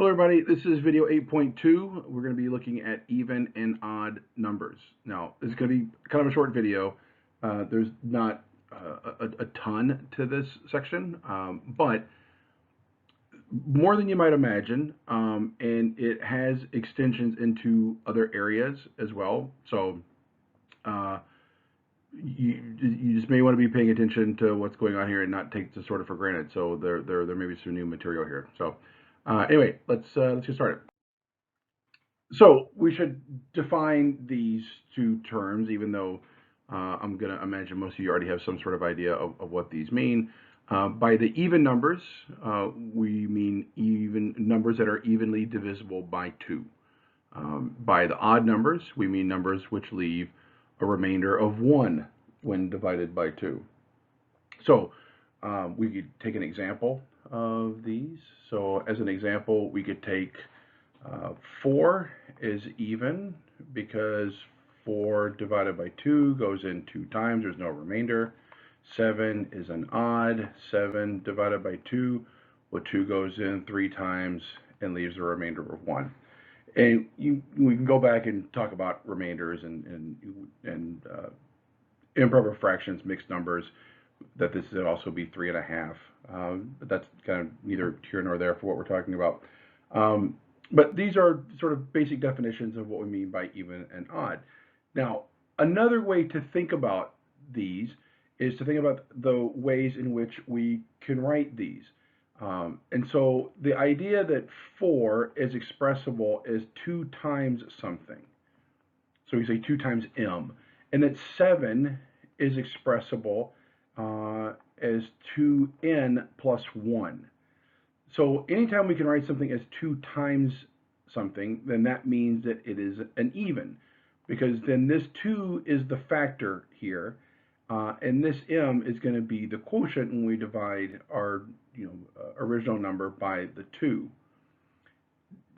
Hello everybody, this is video 8.2. We're going to be looking at even and odd numbers. Now, this is going to be kind of a short video. There's not a ton to this section, but more than you might imagine, and it has extensions into other areas as well. So uh, you just may want to be paying attention to what's going on here and not take this sort of for granted. So there may be some new material here. So anyway, let's get started. So we should define these two terms, even though I'm going to imagine most of you already have some sort of idea of what these mean. By the even numbers, we mean even numbers that are evenly divisible by 2. By the odd numbers, we mean numbers which leave a remainder of 1 when divided by 2. So we could take an example of these. So as an example, we could take 4 is even because 4 divided by 2 goes in 2 times. There's no remainder. 7 is an odd. 7 divided by 2, well, 2 goes in 3 times and leaves a remainder of 1. And we can go back and talk about remainders and improper fractions, mixed numbers, that this would also be 3.5. But that's kind of neither here nor there for what we're talking about. But these are sort of basic definitions of what we mean by even and odd. Now, another way to think about these is to think about the ways in which we can write these. And so the idea that 4 is expressible as 2 times something. So we say 2 times m. And that 7 is expressible as 2n plus 1. So anytime we can write something as 2 times something, then that means that it is an even, because then this 2 is the factor here, and this m is going to be the quotient when we divide our original number by the 2.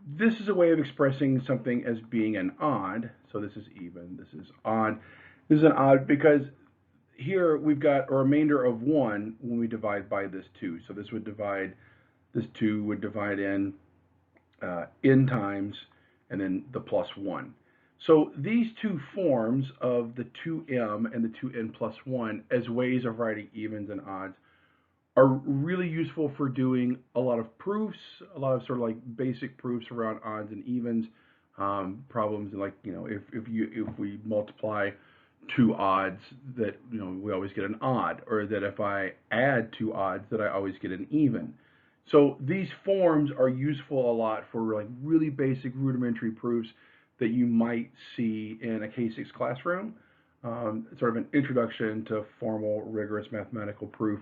This is a way of expressing something as being an odd. So this is even, this is odd. This is an odd because here we've got a remainder of 1 when we divide by this 2. So this 2 would divide in n times and then the plus 1. So these two forms of the 2m and the 2n plus 1 as ways of writing evens and odds are really useful for doing a lot of proofs, a lot of sort of like basic proofs around odds and evens, problems like, if we multiply 2 odds, that we always get an odd, or that if I add 2 odds that I always get an even. So these forms are useful a lot for like really basic rudimentary proofs that you might see in a K-6 classroom, sort of an introduction to formal rigorous mathematical proof.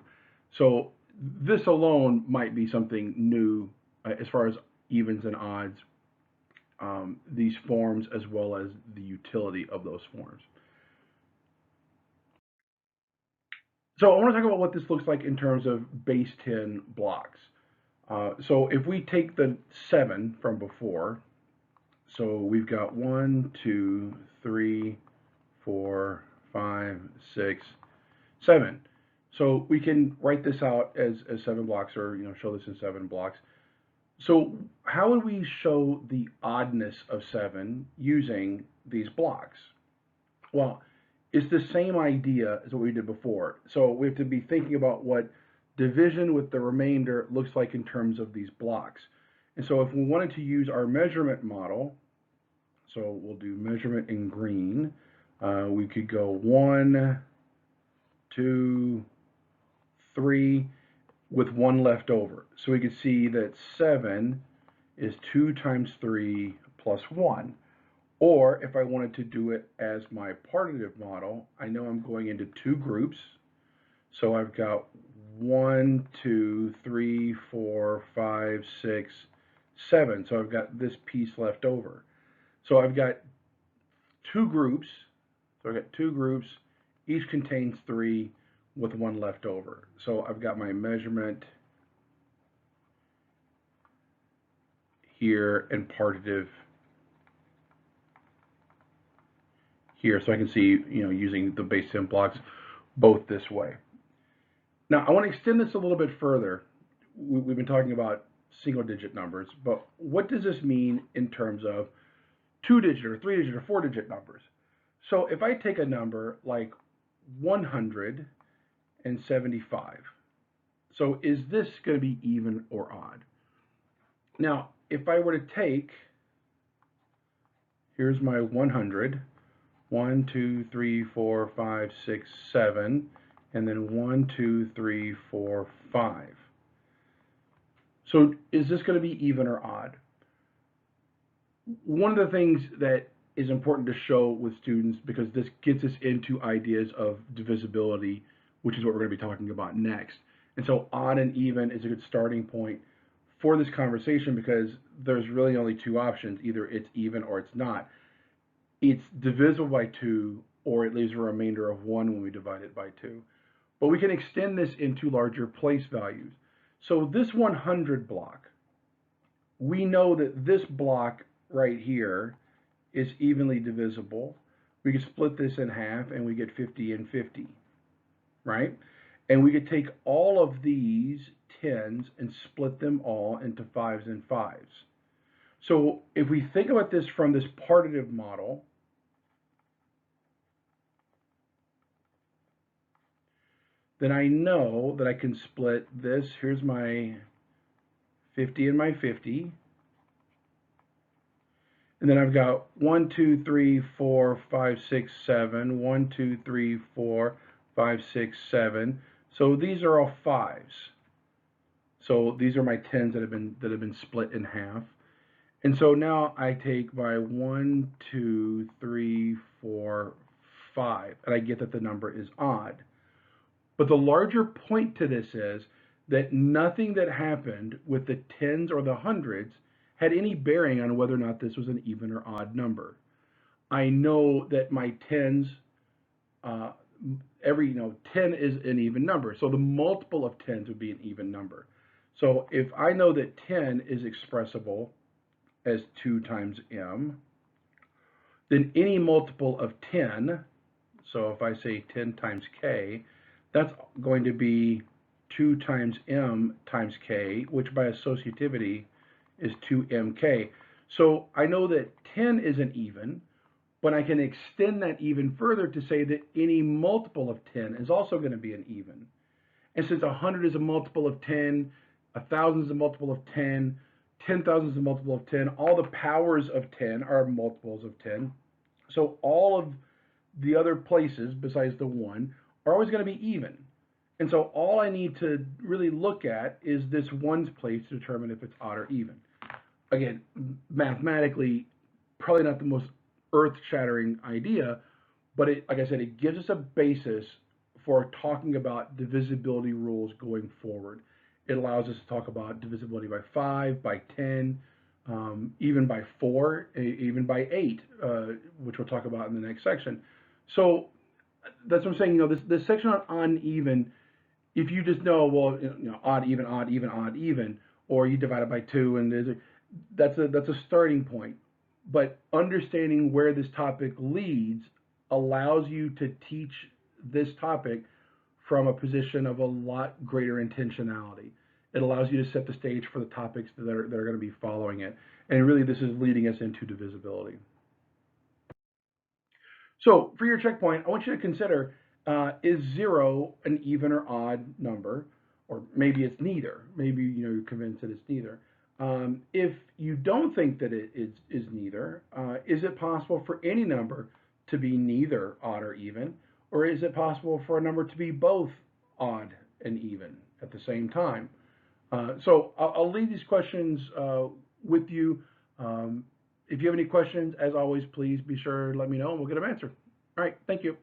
So this alone might be something new as far as evens and odds, these forms as well as the utility of those forms. So I want to talk about what this looks like in terms of base 10 blocks. So if we take the 7 from before, so we've got 1, 2, 3, 4, 5, 6, 7. So we can write this out as 7 blocks, or show this in 7 blocks. So how would we show the oddness of 7 using these blocks? Well, it's the same idea as what we did before. So we have to be thinking about what division with the remainder looks like in terms of these blocks. And so if we wanted to use our measurement model, so we'll do measurement in green, we could go 1, 2, 3, with 1 left over. So we could see that 7 is 2 times 3 plus 1. Or if I wanted to do it as my partitive model, I know I'm going into 2 groups. So I've got 1, 2, 3, 4, 5, 6, 7. So I've got this piece left over. So I've got 2 groups. So I've got 2 groups. Each contains 3 with 1 left over. So I've got my measurement here and partitive here. So I can see, using the base 10 blocks both this way. Now I want to extend this a little bit further. We've been talking about single-digit numbers, but what does this mean in terms of two-digit or three-digit or four-digit numbers? So if I take a number like 175, so is this going to be even or odd? Now, if I were to take, here's my 100, 1, 2, 3, 4, 5, 6, 7, and then 1, 2, 3, 4, 5. So is this going to be even or odd? One of the things that is important to show with students, because this gets us into ideas of divisibility, which is what we're going to be talking about next. And so odd and even is a good starting point for this conversation, because there's really only two options. Either it's even or it's not. It's divisible by 2, or it leaves a remainder of 1 when we divide it by 2. But we can extend this into larger place values. So this 100 block, we know that this block right here is evenly divisible. We could split this in half and we get 50 and 50, right? And we could take all of these 10s and split them all into 5s and 5s. So if we think about this from this partitive model, then I know that I can split this. Here's my 50 and my 50. And then I've got 1, 2, 3, 4, 5, 6, 7. 1, 2, 3, 4, 5, 6, 7. So these are all 5s. So these are my 10s that have been split in half. And so now I take my 1, 2, 3, 4, 5, and I get that the number is odd. But the larger point to this is that nothing that happened with the 10s or the 100s had any bearing on whether or not this was an even or odd number. I know that my 10s, 10 is an even number. So the multiple of 10s would be an even number. So if I know that 10 is expressible as 2 times m, then any multiple of 10, so if I say 10 times k, that's going to be 2 times m times k, which by associativity is 2mk. So I know that 10 is an even, but I can extend that even further to say that any multiple of 10 is also going to be an even. And since 100 is a multiple of 10, 1,000 is a multiple of 10, 10,000 is a multiple of 10, all the powers of 10 are multiples of 10. So all of the other places besides the 1 are always going to be even. And so all I need to really look at is this 1's place to determine if it's odd or even. Again, mathematically, probably not the most earth-shattering idea, but like I said, it gives us a basis for talking about divisibility rules going forward. It allows us to talk about divisibility by 5, by 10, even by 4, even by 8, which we'll talk about in the next section. So that's what I'm saying. This section on odd and even, if you just know, well, odd, even, odd, even, odd, even, or you divide it by 2, and that's a starting point. But understanding where this topic leads allows you to teach this topic from a position of a lot greater intentionality. It allows you to set the stage for the topics that are going to be following it. And really, this is leading us into divisibility. So for your checkpoint, I want you to consider, is 0 an even or odd number? Or maybe it's neither. Maybe you're convinced that it's neither. If you don't think that it is neither, is it possible for any number to be neither odd or even? Or is it possible for a number to be both odd and even at the same time? So I'll leave these questions with you. If you have any questions, as always, please be sure to let me know and we'll get them answered. All right, thank you.